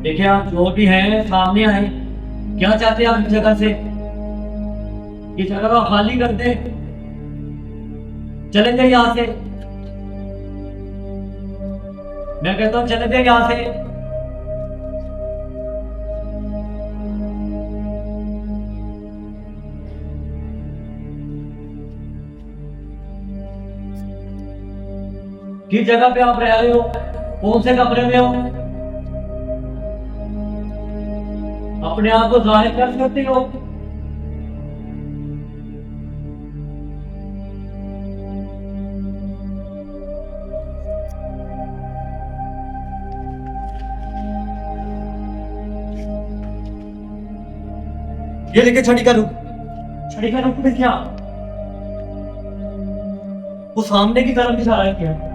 देखिए आप जो भी हैं सामने आए। क्या चाहते हैं आप इस जगह से? इस जगह को खाली कर दे, चले जाइए यहाँ से। मैं कहता हूँ चले जाइए यहाँ से। किस जगह पे आप रह रहे हो? कौन से कमरे में हो? अपने आप को जाहिर कर सकते हो? ये लेके छड़ी का रुख। छड़ी का रुख में क्या? वो सामने की तरफ इशारा किया।